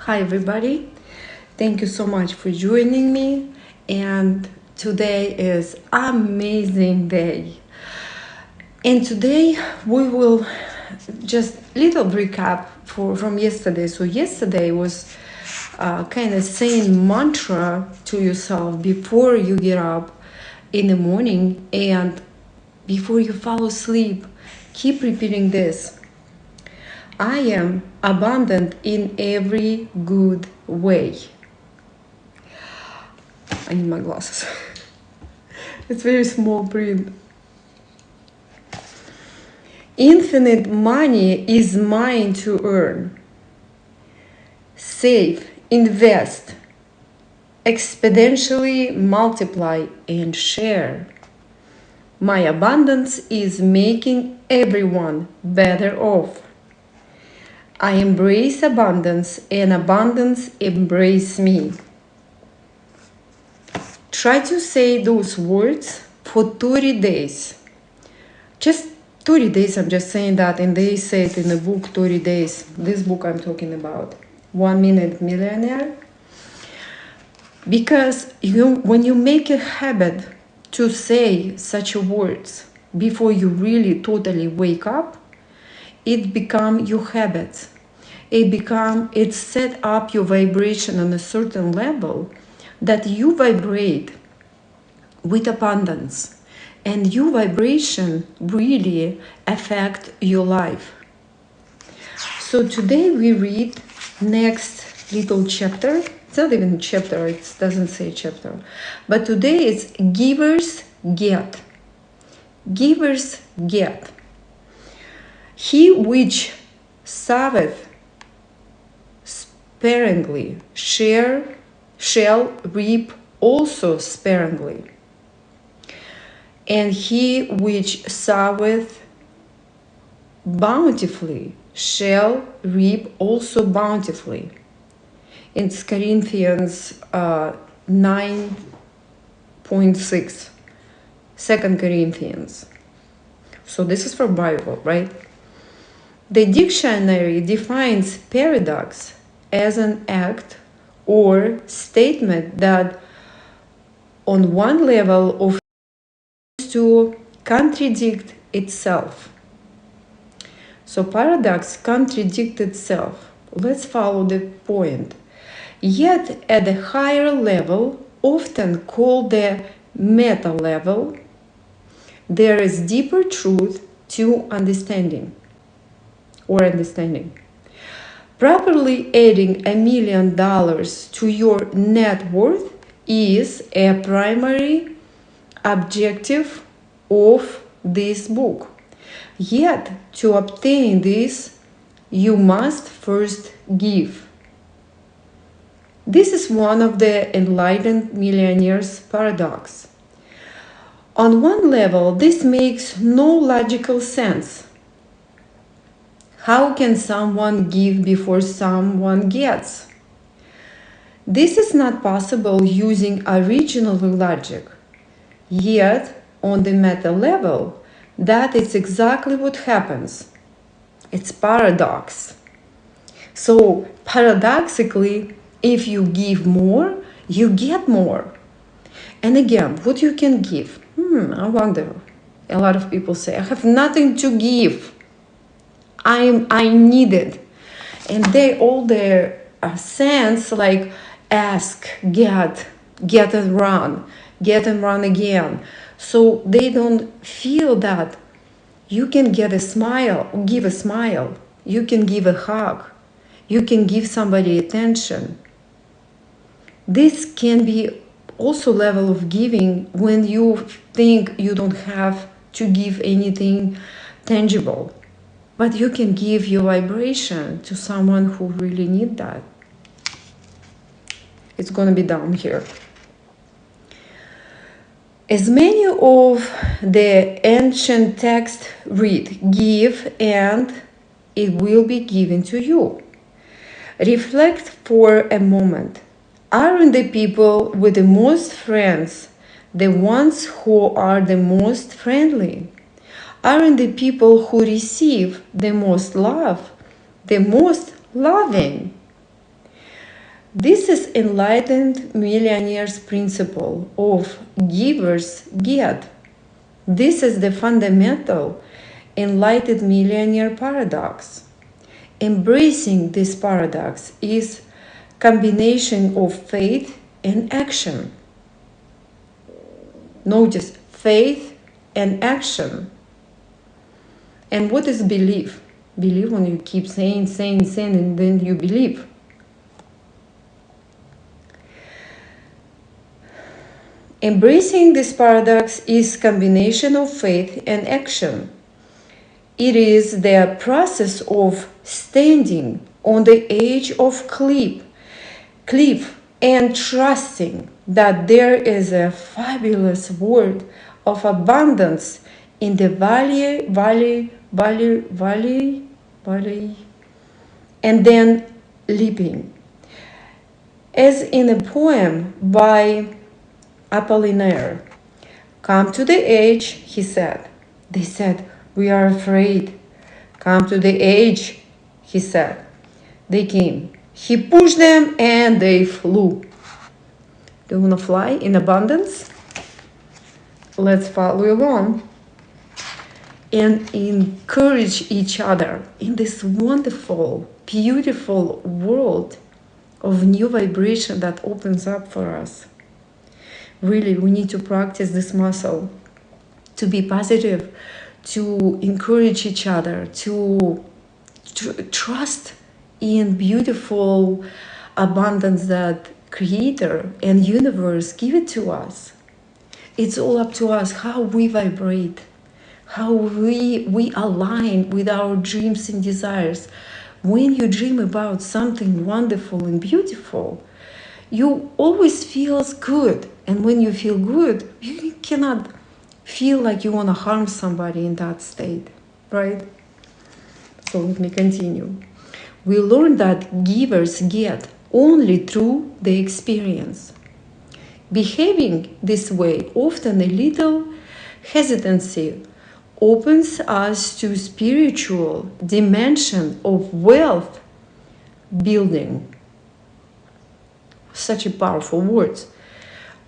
Hi everybody, thank you so much for joining me, and today is amazing day. And today we will just little recap from yesterday. So yesterday was kind of saying mantra to yourself before you get up in the morning and before you fall asleep. Keep repeating this. I am abundant in every good way. I need my glasses. It's very small print. Infinite money is mine to earn. Save, invest, exponentially multiply and share. My abundance is making everyone better off. I embrace abundance and abundance embrace me. Try to say those words for 30 days. Just 30 days, I'm just saying that, and they say it in the book 30 days. This book I'm talking about, 1 Minute Millionaire. Because when you make a habit to say such words before you really totally wake up, it become your habits. It set up your vibration on a certain level that you vibrate with abundance, and your vibration really affect your life. So today we read next little chapter. It's not even a chapter, it doesn't say chapter, but today it's givers get. Givers get. He which saveth sparingly shall reap also sparingly, and he which soweth bountifully shall reap also bountifully. It's Corinthians 9.6, 2 Corinthians. So this is from Bible, right? The dictionary defines paradox as an act or statement that on one level of to contradict itself. So paradox contradicts itself. Let's follow the point. Yet at the higher level, often called the meta level, there is deeper truth to understanding. Properly adding $1 million to your net worth is a primary objective of this book. Yet, to obtain this, you must first give. This is one of the enlightened millionaires' paradox. On one level, this makes no logical sense. How can someone give before someone gets? This is not possible using original logic. Yet, on the meta level, that is exactly what happens. It's paradox. So, paradoxically, if you give more, you get more. And again, what you can give? I wonder. A lot of people say, I have nothing to give. I need it. And they all their sense like ask, get and run again. So they don't feel that you can get a smile, give a smile. You can give a hug. You can give somebody attention. This can be also level of giving when you think you don't have to give anything tangible. But you can give your vibration to someone who really need that. It's going to be down here. As many of the ancient texts read, give and it will be given to you. Reflect for a moment. Aren't the people with the most friends the ones who are the most friendly? Aren't the people who receive the most love the most loving? This is enlightened millionaire's principle of givers get. This is the fundamental enlightened millionaire paradox. Embracing this paradox is combination of faith and action. Notice faith and action. And what is belief? Believe when you keep saying, and then you believe. Embracing this paradox is combination of faith and action. It is the process of standing on the edge of cliff and trusting that there is a fabulous world of abundance in the valley, and then leaping. As in a poem by Millionaire, "Come to the edge," he said. They said, "We are afraid." "Come to the edge," he said. They came. He pushed them and they flew. Do you want to fly in abundance? Let's follow along and encourage each other in this wonderful, beautiful world of new vibration that opens up for us. Really, we need to practice this muscle, to be positive, to encourage each other, to trust in beautiful abundance that Creator and universe give it to us. It's all up to us how we vibrate, how we align with our dreams and desires. When you dream about something wonderful and beautiful, you always feels good. And when you feel good, you cannot feel like you want to harm somebody in that state, right? So let me continue. We learn that givers get only through the experience. Behaving this way, often a little hesitancy, opens us to spiritual dimension of wealth building. Such a powerful word.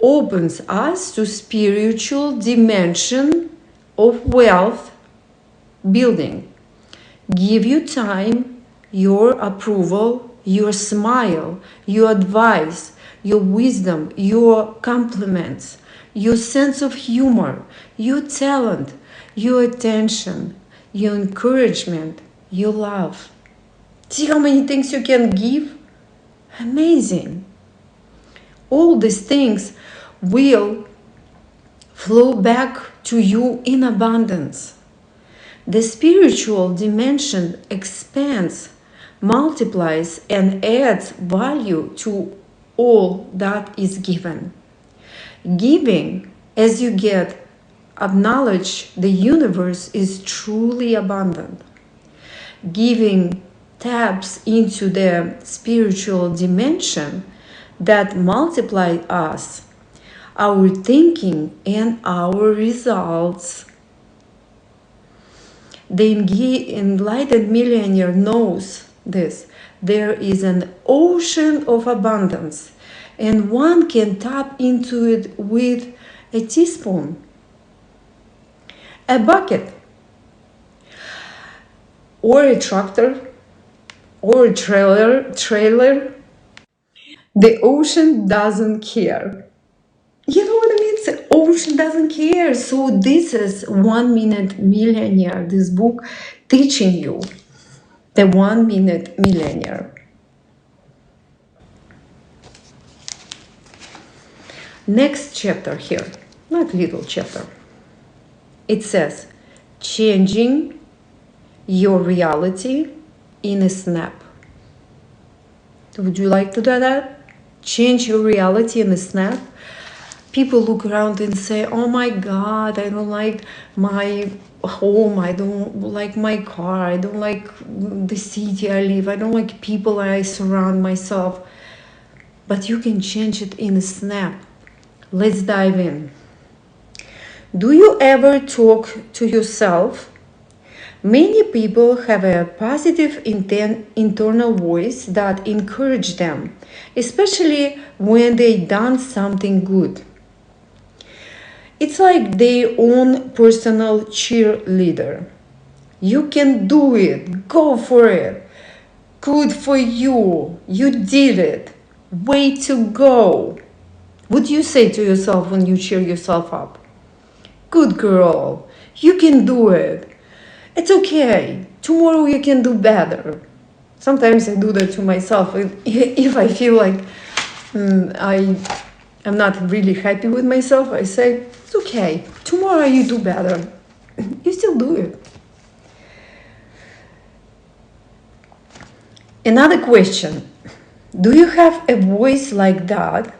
Opens us to spiritual dimension of wealth building. Give you time, your approval, your smile, your advice, your wisdom, your compliments, your sense of humor, your talent, your attention, your encouragement, your love. See how many things you can give? Amazing. All these things will flow back to you in abundance. The spiritual dimension expands, multiplies, and adds value to all that is given. Giving, as you get, acknowledge the universe is truly abundant. Giving taps into the spiritual dimension that multiply us, our thinking, and our results. The enlightened millionaire knows this. There is an ocean of abundance, and one can tap into it with a teaspoon, a bucket, or a tractor, or a trailer. The ocean doesn't care. You know what I mean? The ocean doesn't care. So this is 1 Minute Millionaire, this book teaching you the 1 Minute Millionaire. Next chapter here, not little chapter. It says, changing your reality in a snap. Would you like to do that? Change your reality in a snap? People look around and say, oh my God, I don't like my home, I don't like my car, I don't like the city I live, I don't like people I surround myself. But you can change it in a snap. Let's dive in. Do you ever talk to yourself Many people have a positive internal voice that encourages them, especially when they done something good. It's like their own personal cheerleader. You can do it. Go for it. Good for you. You did it. Way to go. What do you say to yourself when you cheer yourself up? Good girl. You can do it. It's okay. Tomorrow you can do better. Sometimes I do that to myself. If I feel like I'm not really happy with myself, I say, it's okay. Tomorrow you do better. You still do it. Another question. Do you have a voice like that?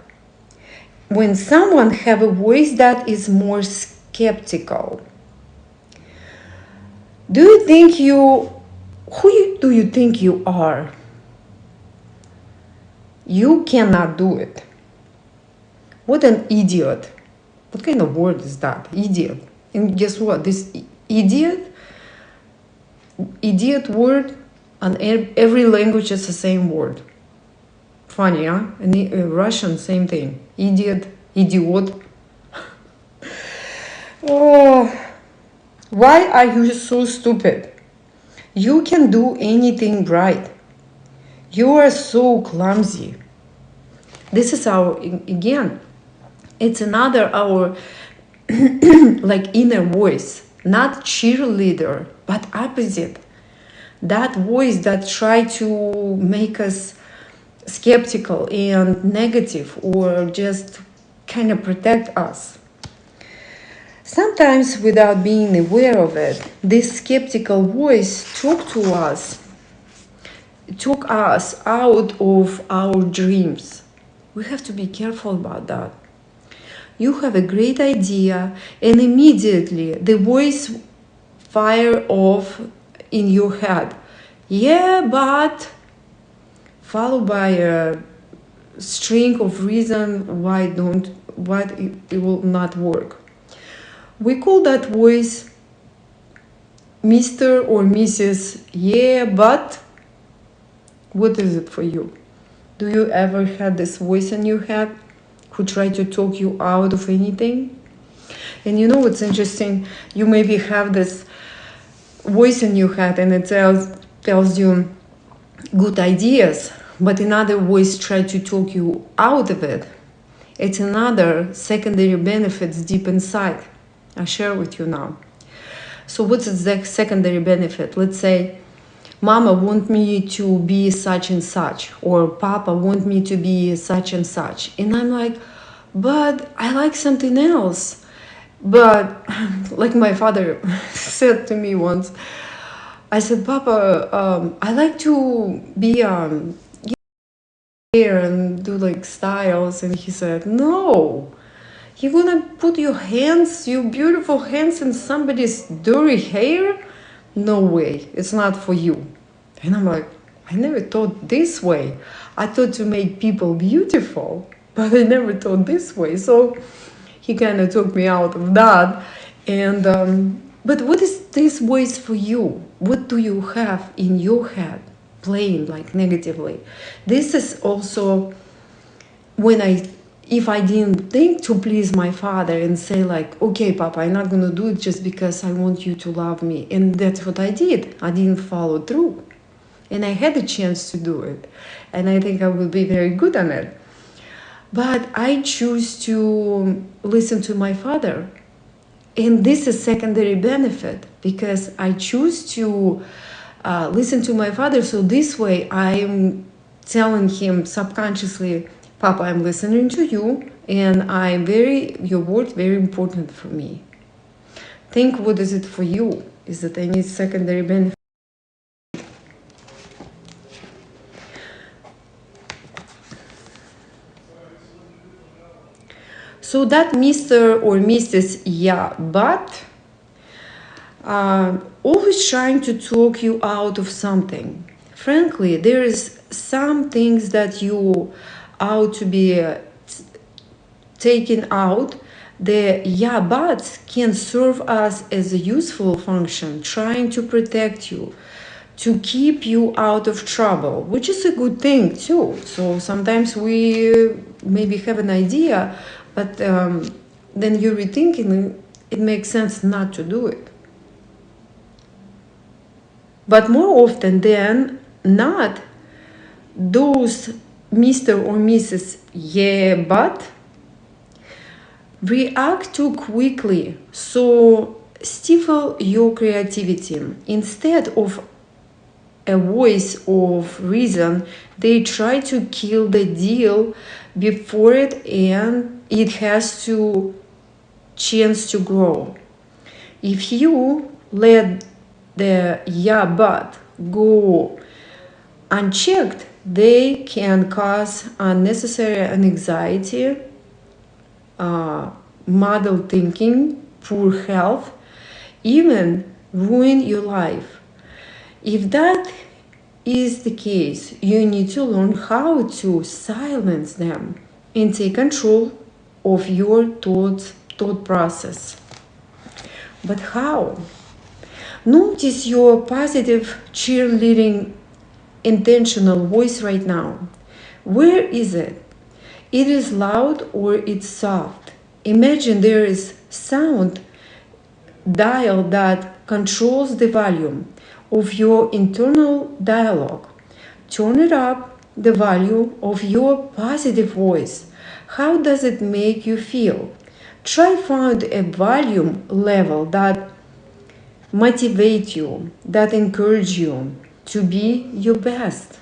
When someone have a voice that is more skeptical, do you think do you think you are? You cannot do it. What an idiot. What kind of word is that? Idiot. And guess what? This idiot word on every language is the same word. Funny, huh? In Russian, same thing. Idiot, idiot. Oh, why are you so stupid? You can do anything right. You are so clumsy. This is again, it's another our like inner voice, not cheerleader, but opposite. That voice that try to make us skeptical and negative or just kind of protect us. Sometimes without being aware of it, this skeptical voice took us out of our dreams. We have to be careful about that. You have a great idea and immediately the voice fire off in your head. Yeah, but followed by a string of reason why it will not work. We call that voice Mr. or Mrs. Yeah, but what is it for you? Do you ever have this voice in your head who try to talk you out of anything? And you know what's interesting? You maybe have this voice in your head and it tells you good ideas, but another voice try to talk you out of it. It's another secondary benefits deep inside. I'll share with you now. So what's the secondary benefit? Let's say Mama want me to be such and such, or Papa want me to be such and such. And I'm like, but I like something else. But like my father said to me once, I said, Papa, I like to be hair and do like styles. And he said, no, you're gonna put your beautiful hands in somebody's dirty hair? No way, it's not for you. And I'm like, I never thought this way. I thought to make people beautiful, but I never thought this way. So he kind of took me out of that. And but what is this voice for you? What do you have in your head playing like negatively? This is also when if I didn't think to please my father and say like, okay, Papa, I'm not gonna do it just because I want you to love me. And that's what I did. I didn't follow through. And I had a chance to do it. And I think I will be very good on it. But I choose to listen to my father. And this is secondary benefit because I choose to listen to my father. So this way I'm telling him subconsciously, Papa, I'm listening to you and your word very important for me. Think, what is it for you? Is it any secondary benefit? So that Mr. or Mrs. Yeah, but always trying to talk you out of something. Frankly, there is some things that you ought to be taken out the yeah buts can serve us as a useful function, trying to protect you, to keep you out of trouble, which is a good thing too. So sometimes we maybe have an idea, but then you're rethinking, it makes sense not to do it. But more often than not, those Mr. or Mrs. Yeah, but react too quickly, so stifle your creativity. Instead of a voice of reason, they try to kill the deal before it has to chance to grow. If you let the yeah but go unchecked, they can cause unnecessary anxiety, muddle thinking, poor health, even ruin your life. If that is the case, you need to learn how to silence them and take control of your thought process. But how? Notice your positive, cheerleading, intentional voice right now. Where is it? It is loud or it's soft. Imagine there is sound dial that controls the volume of your internal dialogue. Turn it up, the volume of your positive voice. How does it make you feel? Try find a volume level that motivate you, that encourage you to be your best.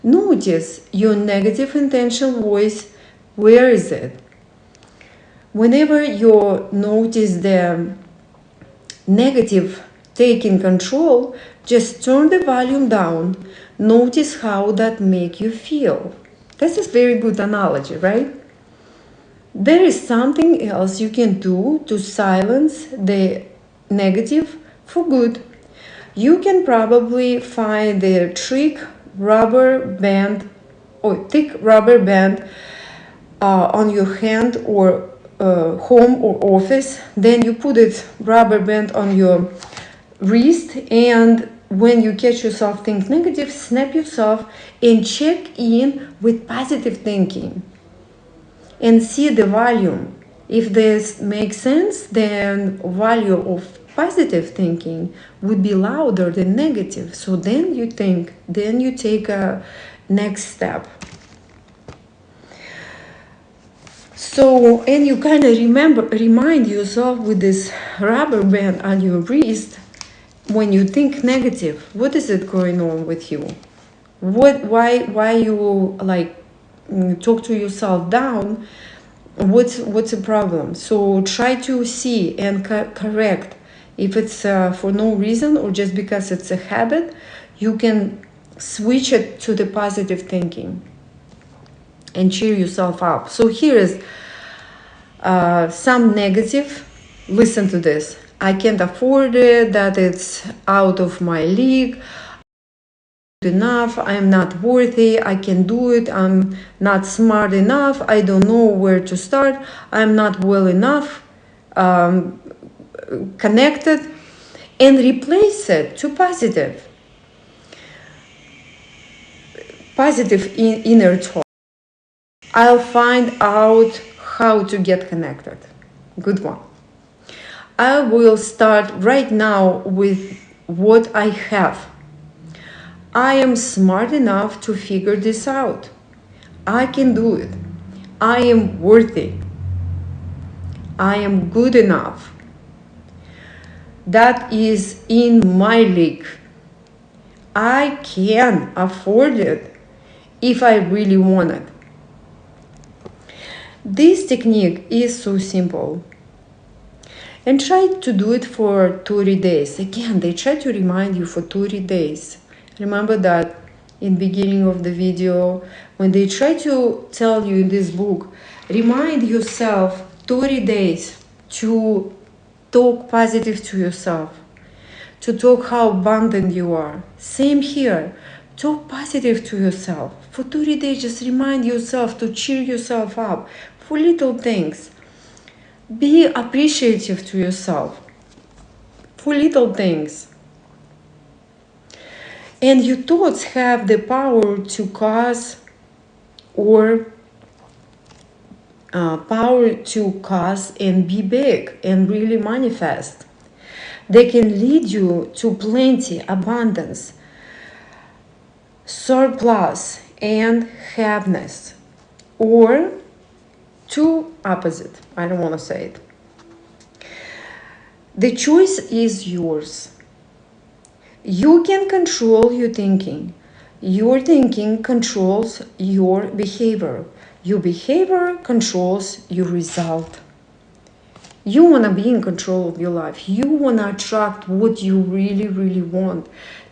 Notice your negative intentional voice. Where is it? Whenever you notice the negative taking control, just turn the volume down. Notice how that make you feel. This is very good analogy, right? There is something else you can do to silence the negative for good. You can probably find the thick rubber band on your hand or home or office. Then you put it rubber band on your wrist, and when you catch yourself think negative, snap yourself and check in with positive thinking and see the volume. If this makes sense, then value of positive thinking would be louder than negative. So then you think, then you take a next step. So, and you kind of remind yourself with this rubber band on your wrist, when you think negative, what is it going on with you? Why you like talk to yourself down? What's the problem? So try to see and correct. If it's for no reason or just because it's a habit, you can switch it to the positive thinking and cheer yourself up. So here is some negative. Listen to this. I can't afford it, that it's out of my league, enough, I'm not worthy, I can do it, I'm not smart enough, I don't know where to start, I'm not well enough connected, and replace it to positive inner talk. I'll find out how to get connected. Good one. I will start right now with what I have. I am smart enough to figure this out. I can do it. I am worthy. I am good enough. That is in my league. I can afford it if I really want it. This technique is so simple. And try to do it for 30 days. Again, they try to remind you for 30 days. Remember that in the beginning of the video, when they try to tell you in this book, remind yourself 30 days to talk positive to yourself, to talk how abundant you are. Same here. Talk positive to yourself. For 30 days, just remind yourself to cheer yourself up for little things. Be appreciative to yourself for little things. And your thoughts have the power to cause and be big and really manifest. They can lead you to plenty, abundance, surplus, and happiness, or to opposite. I don't want to say it. The choice is yours. You can control your thinking. Your thinking controls your behavior. Your behavior controls your result. You want to be in control of your life. You want to attract what you really, really want.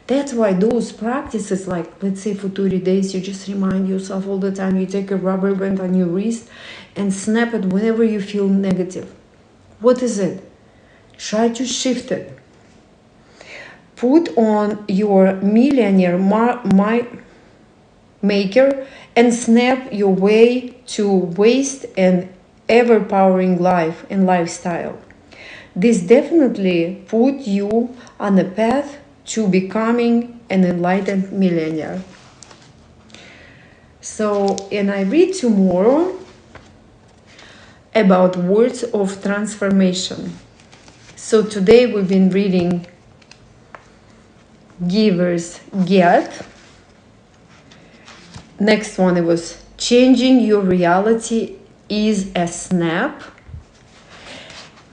That's why those practices, like let's say for 30 days, you just remind yourself all the time, you take a rubber band on your wrist and snap it whenever you feel negative. What is it? Try to shift it. Put on your Millionaire maker and snap your way to waste and ever-powering life and lifestyle. This definitely put you on a path to becoming an enlightened millionaire. So, and I read tomorrow about words of transformation. So today we've been reading Givers Get. Next one, it was changing your reality is a snap.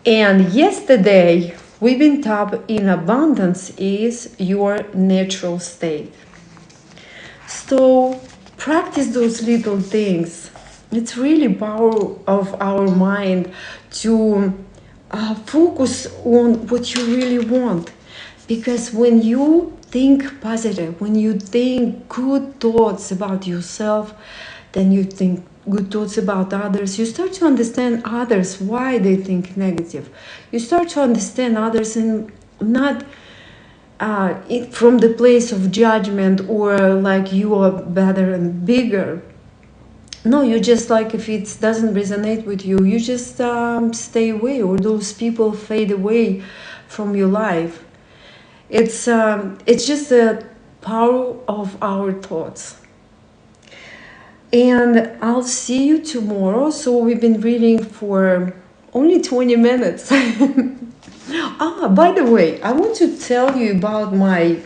And yesterday we've been taught in abundance is your natural state. So practice those little things. It's really power of our mind to focus on what you really want. Because when you think positive, when you think good thoughts about yourself, then you think good thoughts about others, you start to understand others, why they think negative. You start to understand others and not from the place of judgment or like you are better and bigger. No, you just like, if it doesn't resonate with you, you just stay away, or those people fade away from your life. It's just the power of our thoughts. And I'll see you tomorrow. So we've been reading for only 20 minutes. By the way, I want to tell you about my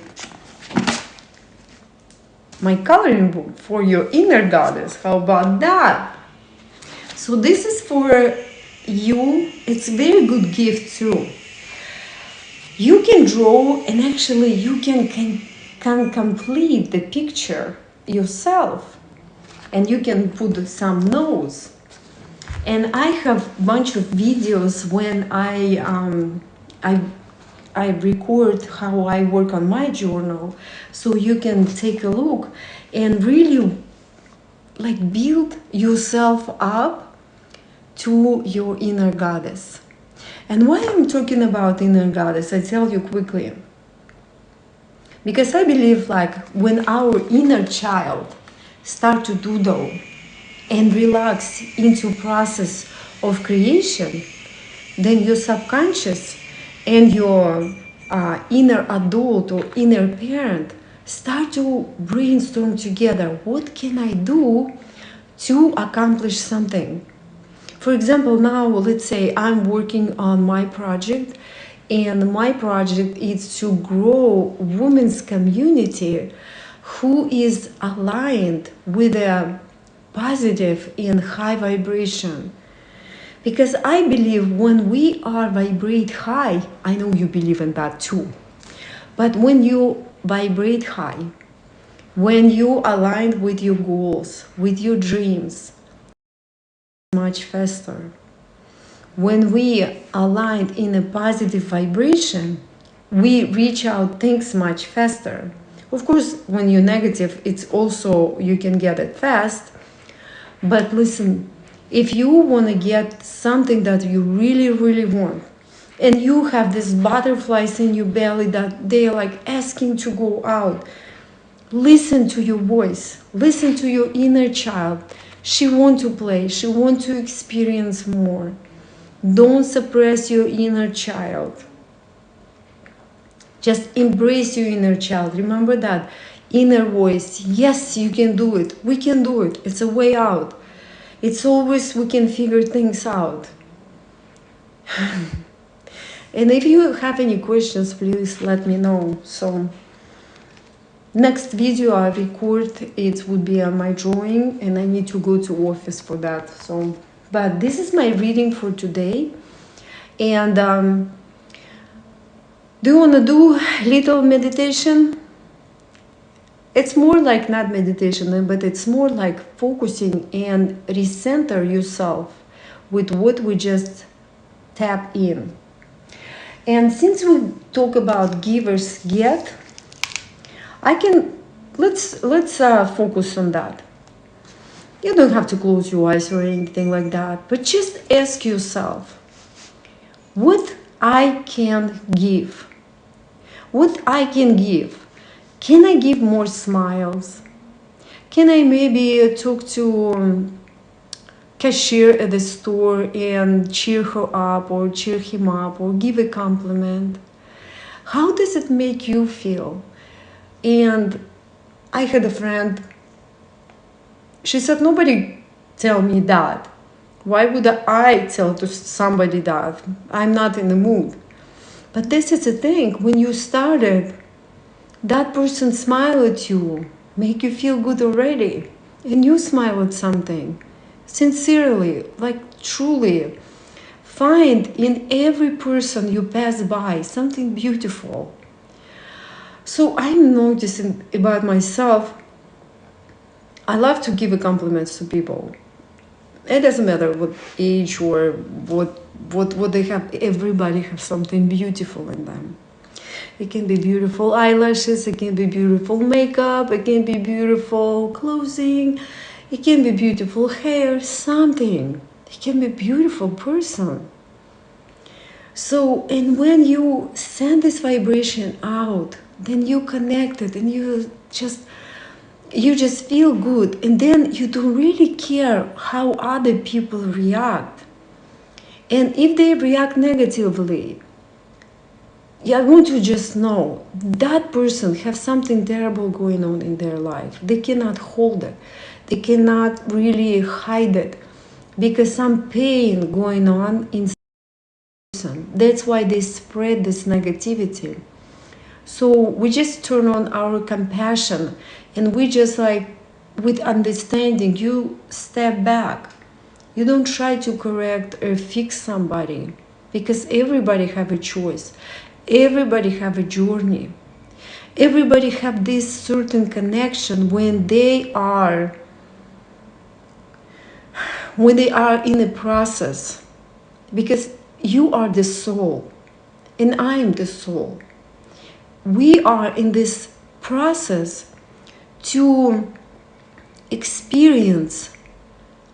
coloring book for your inner goddess. How about that? So this is for you. It's a very good gift too. You can draw, and actually you can complete the picture yourself. And you can put some notes. And I have a bunch of videos when I record how I work on my journal, so you can take a look and really like build yourself up to your inner goddess. And why I'm talking about inner goddess, I tell you quickly. Because I believe like when our inner child start to doodle and relax into process of creation, then your subconscious and your inner adult or inner parent start to brainstorm together. What can I do to accomplish something? For example, now let's say I'm working on my project, and my project is to grow women's community who is aligned with a positive and high vibration. Because I believe when we are vibrate high, I know you believe in that too, but when you vibrate high, when you align with your goals, with your dreams, much faster. When we align in a positive vibration, we reach out things much faster. Of course, when you're negative, it's also, you can get it fast. But listen, if you want to get something that you really, really want, and you have these butterflies in your belly that they're like asking to go out, listen to your voice, listen to your inner child. She wants to play, she wants to experience more. Don't suppress your inner child. Just embrace your inner child. Remember that inner voice. Yes, you can do it. We can do it. It's a way out. It's always we can figure things out. And if you have any questions, please let me know. So next video I record, it would be on my drawing, and I need to go to office for that. So, but this is my reading for today. And do you want to do little meditation? It's more like not meditation, but it's more like focusing and recenter yourself with what we just tap in. And since we talk about givers get, let's focus on that. You don't have to close your eyes or anything like that, but just ask yourself, what I can give? What I can give? Can I give more smiles? Can I maybe talk to cashier at the store and cheer her up or cheer him up or give a compliment? How does it make you feel? And I had a friend, she said, nobody tell me that. Why would I tell to somebody that? I'm not in the mood. But this is the thing, when you started, that person smile at you, make you feel good already, and you smile at something. Sincerely, like truly, find in every person you pass by something beautiful. So I'm noticing about myself, I love to give compliments to people. It doesn't matter what age or what they have. Everybody has something beautiful in them. It can be beautiful eyelashes, it can be beautiful makeup, it can be beautiful clothing, it can be beautiful hair, something. It can be a beautiful person. So, and when you send this vibration out, then you connect it and you just feel good, and then you don't really care how other people react. And if they react negatively, I want you to just know that person has something terrible going on in their life. They cannot hold it. They cannot really hide it because some pain going on inside the person. That's why they spread this negativity. So we just turn on our compassion and we just like, with understanding, you step back. You don't try to correct or fix somebody because everybody have a choice. Everybody have a journey. Everybody have this certain connection when they are in a process, because you are the soul and I am the soul. We are in this process to experience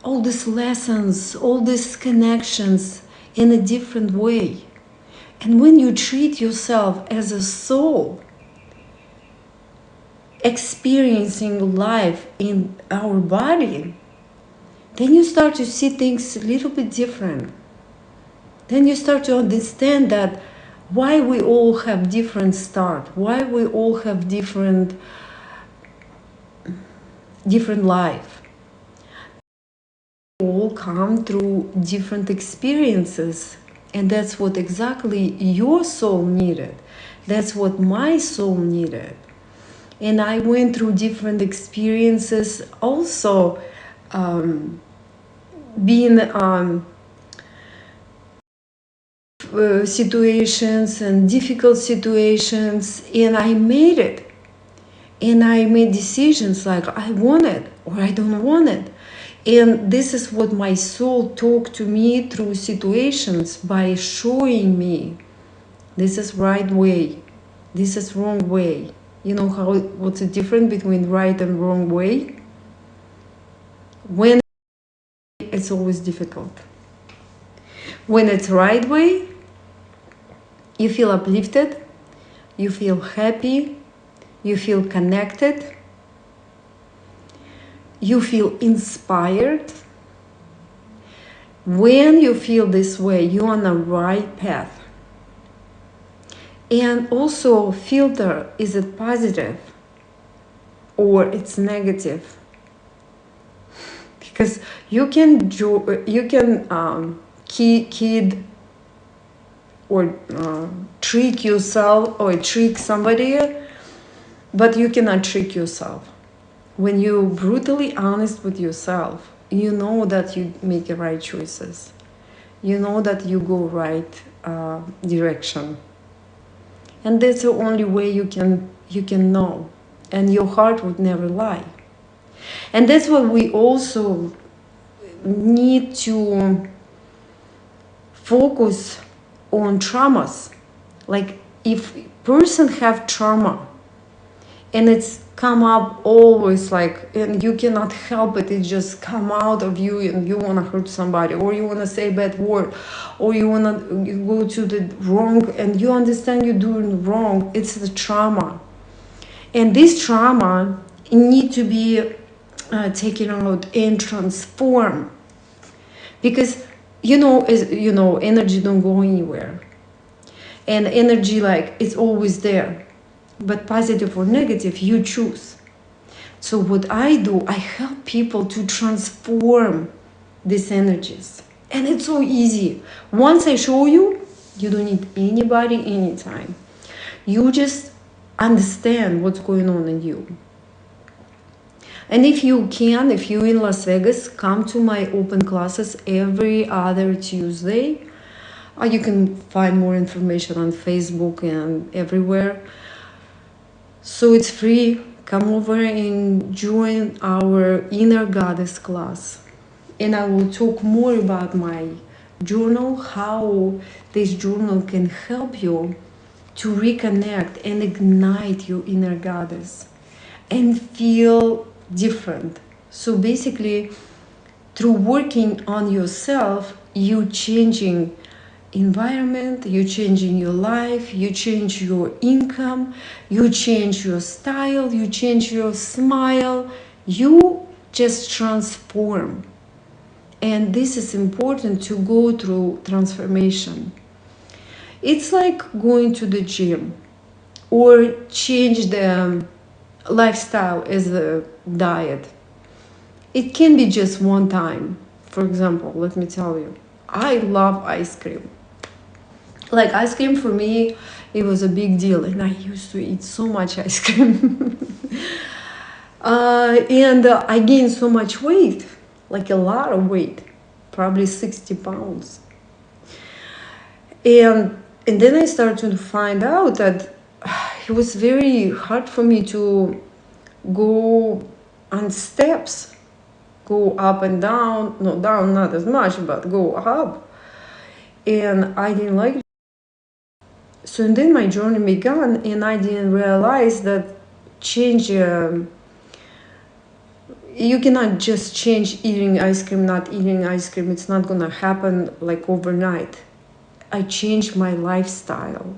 all these lessons, all these connections in a different way. And when you treat yourself as a soul, experiencing life in our body, then you start to see things a little bit different. Then you start to understand that why we all have different start, why we all have different life. We all come through different experiences, and that's what exactly your soul needed. That's what my soul needed. And I went through different experiences also, being situations and difficult situations, and I made it. And I made decisions like I want it or I don't want it. And this is what my soul talked to me through situations, by showing me this is right way, this is wrong way. You know what's the difference between right and wrong way? When it's always difficult. When it's right way, you feel uplifted, you feel happy, you feel connected, you feel inspired, When you feel this way, you're on the right path. And also filter, is it positive or it's negative? Because you can kid or trick yourself or trick somebody, but you cannot trick yourself. When you're brutally honest with yourself, you know that you make the right choices. You know that you go right direction. And that's the only way you can know. And your heart would never lie. And that's what we also need to focus on traumas. Like if person have trauma and it's come up always, like, and you cannot help it, it just come out of you, and you want to hurt somebody, or you want to say bad word, or you want to go to the wrong, and you understand you're doing wrong. It's the trauma, and this trauma need to be taken out and transform, because energy don't go anywhere, and energy, like, it's always there, but positive or negative, you choose. So what I do, I help people to transform these energies, and it's so easy. Once I show you, you don't need anybody anytime. You just understand what's going on in you. And if you're in Las Vegas, come to my open classes every other Tuesday. You can find more information on Facebook and everywhere. So it's free. Come over and join our Inner Goddess class. And I will talk more about my journal, how this journal can help you to reconnect and ignite your inner goddess and feel different. So basically, through working on yourself, you changing environment, you changing your life, you change your income, you change your style, you change your smile, you just transform. And this is important to go through transformation. It's like going to the gym or change the lifestyle as a diet. It can be just one time. For example, let me tell you, I love ice cream. Like, ice cream for me, it was a big deal, and I used to eat so much ice cream. And I gained so much weight, like a lot of weight, probably 60 pounds. And then I started to find out that it was very hard for me to go on steps, go up and down, no, down not as much, but go up. And I didn't like it. So then my journey began, and I didn't realize that change, you cannot just change eating ice cream, not eating ice cream. It's not gonna happen like overnight. I changed my lifestyle.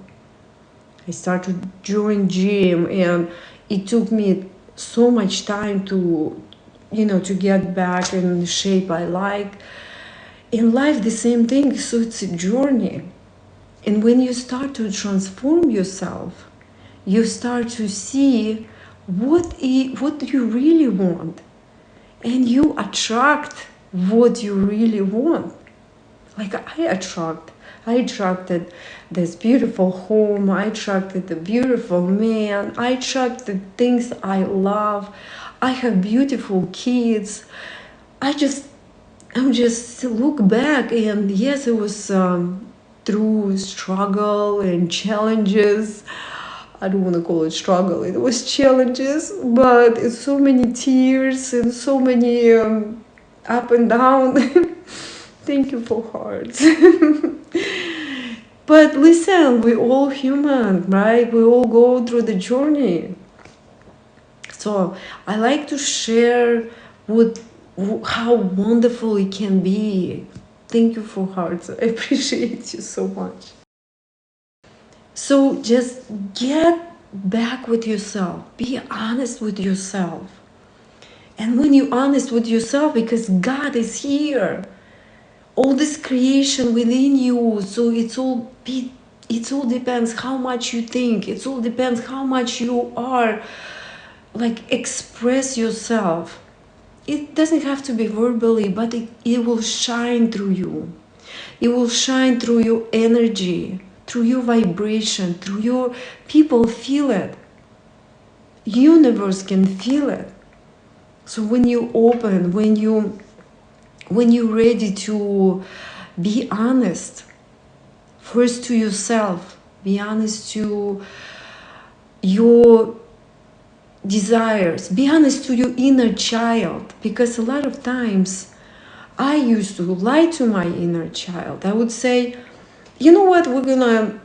I started joining gym, and it took me so much time to get back in the shape I like. In life, the same thing. So it's a journey. And when you start to transform yourself, you start to see what you really want. And you attract what you really want. Like I attracted this beautiful home. I attracted the beautiful man. I attracted things I love. I have beautiful kids. I'm just look back, and yes, it was through struggle and challenges. I don't want to call it struggle, it was challenges, but it's so many tears and so many up and down. Thank you for hearts. But listen, we're all human, right? We all go through the journey. So I like to share how wonderful it can be. Thank you for hearts. I appreciate you so much. So just get back with yourself. Be honest with yourself. And when you're honest with yourself, because God is here, all this creation within you. So it all depends how much you think. It all depends how much you are like express yourself. It doesn't have to be verbally, but it will shine through you. It will shine through your energy, through your vibration, through your people feel it. Universe can feel it. So when you open, when you're ready to be honest, first to yourself, be honest to your desires, be honest to your inner child, because a lot of times I used to lie to my inner child. I would say, you know what, we're gonna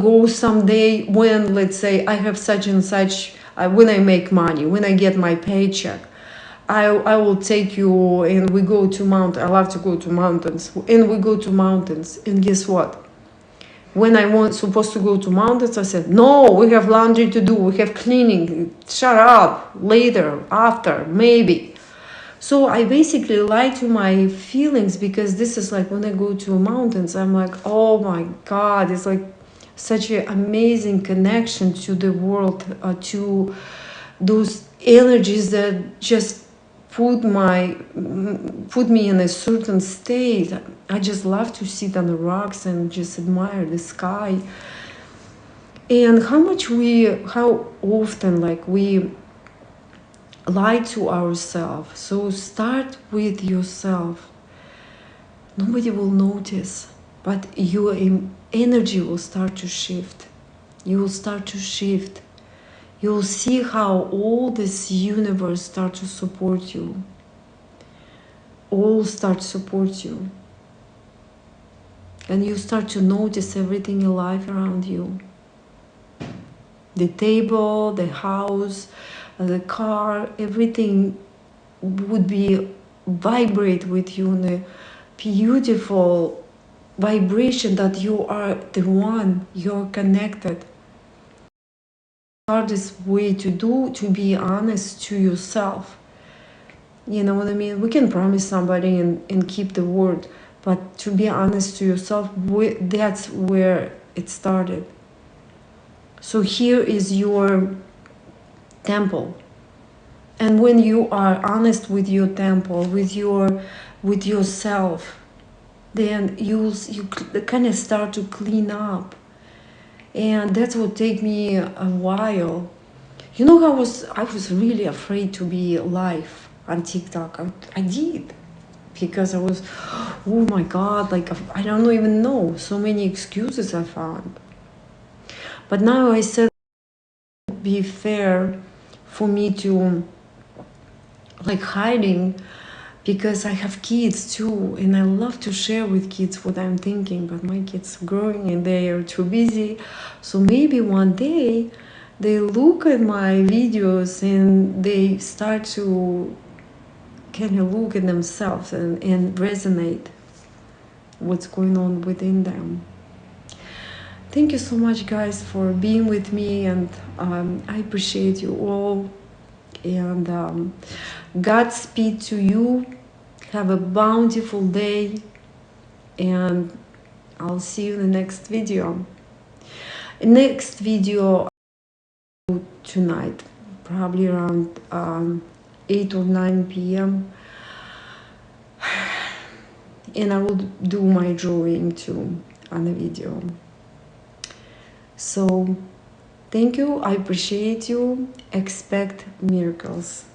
go someday when, let's say, I have such and such, when I make money, when I get my paycheck, I will take you and we go to mountain. I love to go to mountains, and we go to mountains. And guess what? When I was supposed to go to mountains, I said, no, we have laundry to do, we have cleaning, shut up, later, after, maybe. So I basically lie to my feelings, because this is like when I go to mountains, I'm like, oh my God, it's like such an amazing connection to the world, to those energies that just put me in a certain state. I just love to sit on the rocks and just admire the sky. And how often like we lie to ourselves. So start with yourself. Nobody will notice, but your energy will start to shift. You will start to shift. You'll see how all this universe starts to support you. All start to support you. And you start to notice everything in life around you. The table, the house, the car, everything would be vibrate with you in a beautiful vibration that you are the one, you're connected. Hardest way to be honest to yourself. You know what I mean? We can promise somebody and keep the word, but to be honest to yourself, that's where it started. So here is your temple. And when you are honest with your temple, with yourself, then you kind of start to clean up. And that would take me a while. You know, I was really afraid to be live on TikTok. I did, because I was, oh my God, like I don't even know. So many excuses I found. But now I said it would be fair for me to like hiding, because I have kids too, and I love to share with kids what I'm thinking, but my kids are growing and they are too busy. So maybe one day they look at my videos and they start to kind of look at themselves and resonate what's going on within them. Thank you so much, guys, for being with me, and I appreciate you all. And Godspeed to you. Have a bountiful day, and I'll see you in the next video. Next video tonight, probably around 8 or 9 p.m. And I will do my drawing too on the video. So thank you, I appreciate you, expect miracles.